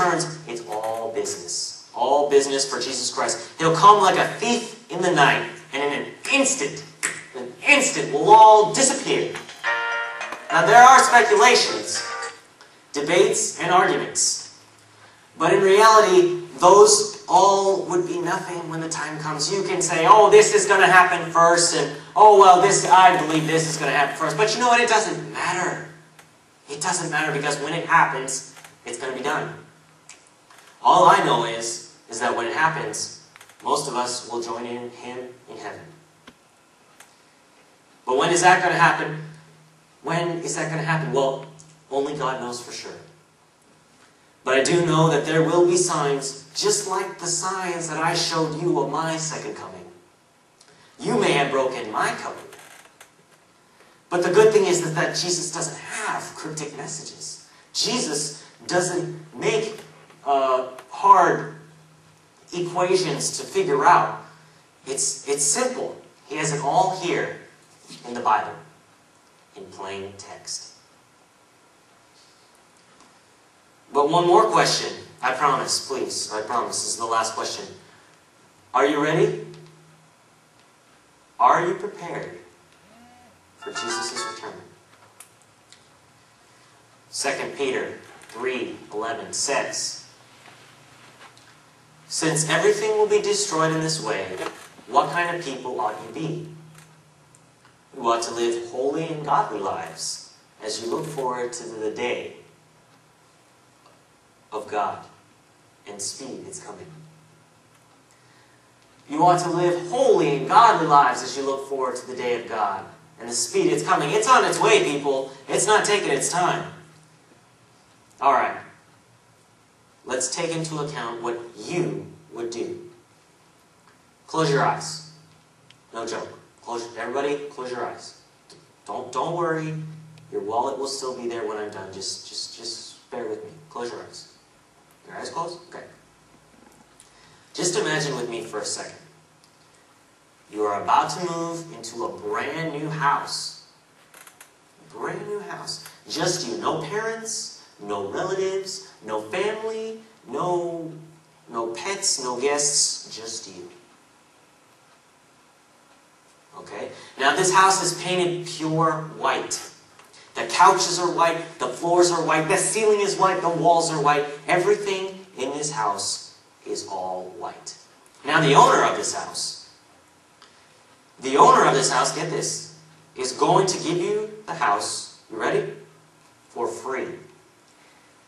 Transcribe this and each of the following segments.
returns, it's all business. All business for Jesus Christ. He'll come like a thief in the night, and in an instant, we'll all disappear. Now there are speculations, debates, and arguments. But in reality, those all would be nothing when the time comes. You can say, oh, this is going to happen first, and oh, well, I believe this is going to happen first. But you know what? It doesn't matter. It doesn't matter, because when it happens, it's going to be done. All I know is that when it happens, most of us will join in Him in heaven. But when is that going to happen? When is that going to happen? Well, only God knows for sure. But I do know that there will be signs, just like the signs that I showed you of my second coming. You may have broken my covenant. But the good thing is that Jesus doesn't have cryptic messages. Jesus doesn't make hard equations to figure out. It's simple. He has it all here in the Bible, in plain text. But one more question. I promise, please. I promise. This is the last question. Are you ready? Are you prepared for Jesus' return? 2 Peter 3:11 says, "Since everything will be destroyed in this way, what kind of people ought you be? You ought to live holy and godly lives as you look forward to the day of God, and speed is coming." You ought to live holy and godly lives as you look forward to the day of God, and the speed is coming. It's on its way, people. It's not taking its time. Alright. Let's take into account what you would do. Close your eyes. No joke. Everybody, close your eyes. Don't worry. Your wallet will still be there when I'm done. Just bear with me. Close your eyes. Your eyes closed? Okay. Just imagine with me for a second. You are about to move into a brand new house. Brand new house. Just you. No parents, no relatives, no family, no pets, no guests, just you. Okay? Now this house is painted pure white. The couches are white, the floors are white, the ceiling is white, the walls are white. Everything in this house is all white. Now the owner of this house, get this, is going to give you the house, you ready? For free.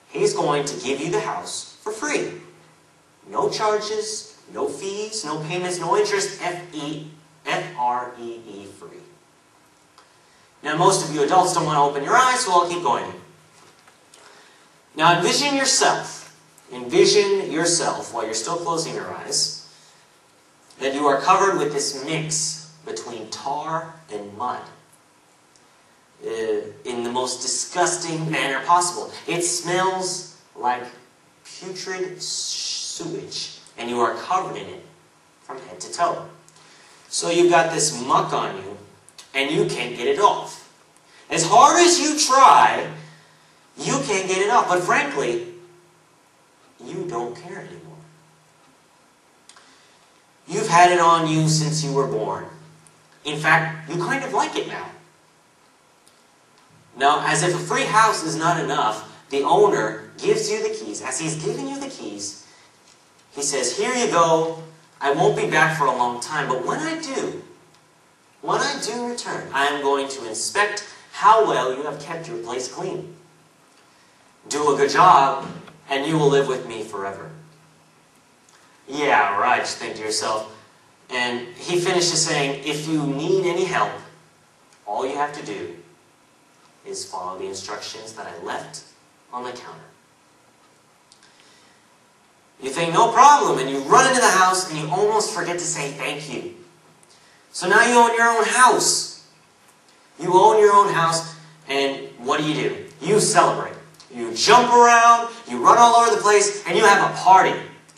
He's going to give you the house for free. No charges, no fees, no payments, no interest, F-R-E-E, free. Now most of you adults don't want to open your eyes, so I'll keep going. Now envision yourself while you're still closing your eyes, that you are covered with this mix between tar and mud. In the most disgusting manner possible. It smells like putrid sewage, and you are covered in it from head to toe. So you've got this muck on you, and you can't get it off. As hard as you try, you can't get it off. But frankly, you don't care anymore. You've had it on you since you were born. In fact, you kind of like it now. Now, as if a free house is not enough, the owner gives you the keys. As he's giving you the keys, he says, "Here you go. I won't be back for a long time, but when I do return, I am going to inspect how well you have kept your place clean. Do a good job, and you will live with me forever." Yeah, right, just think to yourself. And he finishes saying, "If you need any help, all you have to do is follow the instructions that I left on the counter." You think, no problem, and you run into the house and you almost forget to say thank you. So now you own your own house. You own your own house, and what do? You celebrate. You jump around, you run all over the place, and you have a party.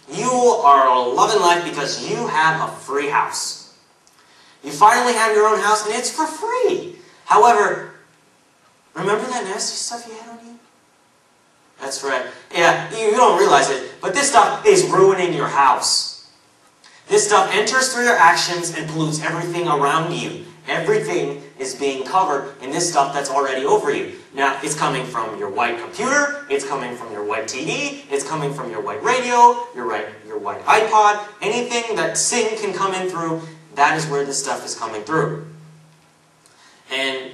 You are loving life because you have a free house. You finally have your own house, and it's for free. However, remember that nasty stuff you had on you? That's right. Yeah, you don't realize it, but this stuff is ruining your house. This stuff enters through your actions and pollutes everything around you. Everything is being covered in this stuff that's already over you. Now, it's coming from your white computer, it's coming from your white TV, it's coming from your white radio, your white iPod. Anything that sin can come in through, that is where this stuff is coming through. And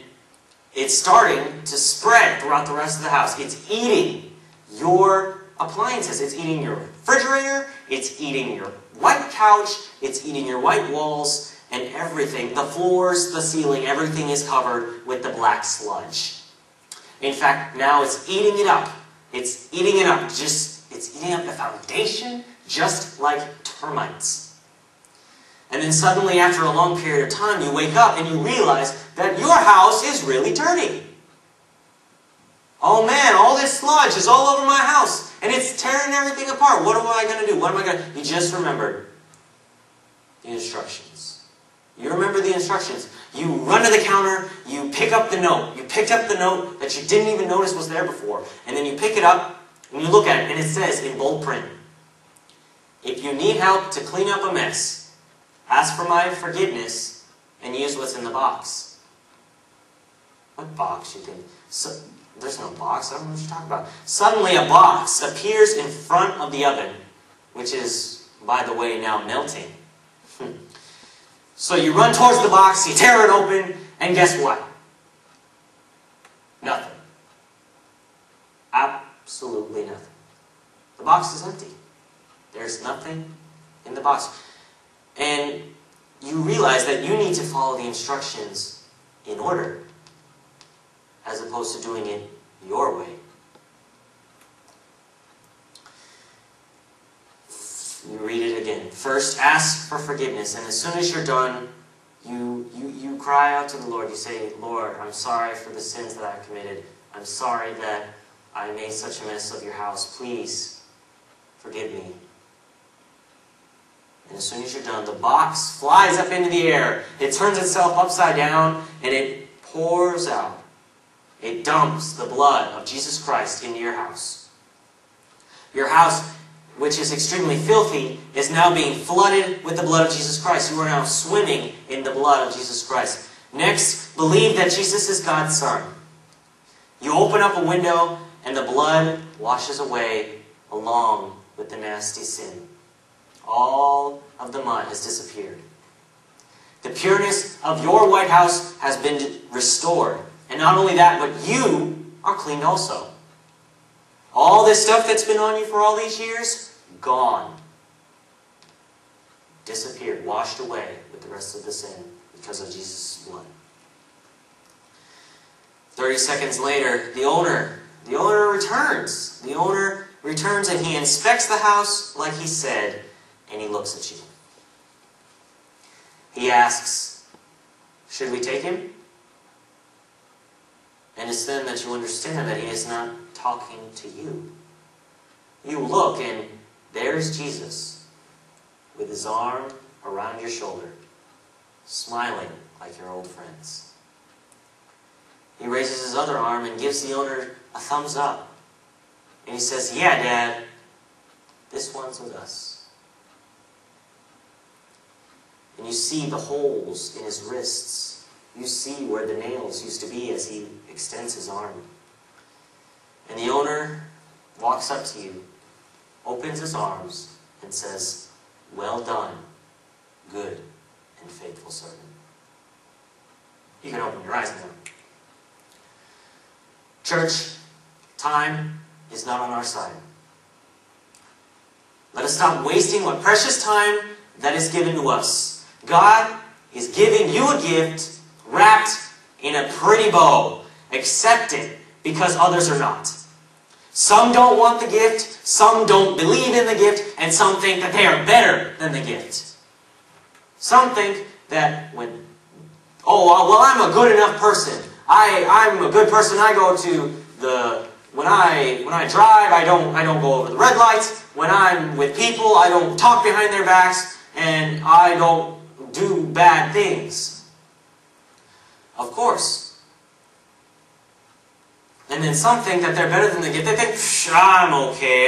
it's starting to spread throughout the rest of the house. It's eating your appliances. It's eating your refrigerator, it's eating your white couch, it's eating your white walls, and everything, the floors, the ceiling, everything is covered with the black sludge. In fact, now it's eating it up. It's eating it up. It's eating up the foundation, just like termites. And then suddenly, after a long period of time, you wake up and you realize that your house is really dirty. Oh man, all this sludge is all over my house, and it's tearing everything apart. What am I going to do? What am I going to... You just remembered the instructions. You remember the instructions. You run to the counter, you pick up the note. You picked up the note that you didn't even notice was there before. And then you pick it up, and you look at it, and it says in bold print, if you need help to clean up a mess, ask for my forgiveness and use what's in the box. What box, you think? There's no box. I don't know what you're talking about. Suddenly a box appears in front of the oven, which is, by the way, now melting. So you run towards the box, you tear it open, and guess what? Nothing. Absolutely nothing. The box is empty. There's nothing in the box. And you realize that you need to follow the instructions in order, as opposed to doing it your way. You read it again. First, ask for forgiveness, and as soon as you're done, you cry out to the Lord. You say, Lord, I'm sorry for the sins that I've committed. I'm sorry that I made such a mess of your house. Please forgive me. And as soon as you're done, the box flies up into the air. It turns itself upside down, and it pours out. It dumps the blood of Jesus Christ into your house. Your house, which is extremely filthy, is now being flooded with the blood of Jesus Christ. You are now swimming in the blood of Jesus Christ. Next, believe that Jesus is God's Son. You open up a window, and the blood washes away along with the nasty sin. All of the mud has disappeared. The pureness of your white house has been restored. And not only that, but you are cleaned also. All this stuff that's been on you for all these years, gone. Disappeared, washed away with the rest of the sin because of Jesus' blood. 30 seconds later, the owner returns. The owner returns and he inspects the house like he said, and he looks at you. He asks, should we take him? And it's then that you understand that he is not talking to you. You look and there's Jesus with his arm around your shoulder, smiling like your old friends. He raises his other arm and gives the owner a thumbs up. And he says, yeah, Dad, this one's with us. And you see the holes in his wrists. You see where the nails used to be as he extends his arm. And the owner walks up to you, opens his arms, and says, well done, good and faithful servant. You can open your eyes now. Church, time is not on our side. Let us stop wasting what precious time that is given to us. God is giving you a gift wrapped in a pretty bow. Accept it because others are not. Some don't want the gift, some don't believe in the gift, and some think that they are better than the gift. Some think that when, I'm a good enough person. I'm a good person. I go to the when I drive, I don't go over the red lights. When I'm with people, I don't talk behind their backs, and I don't do bad things. Of course. And then some think that they're better than the gift. They think, I'm okay.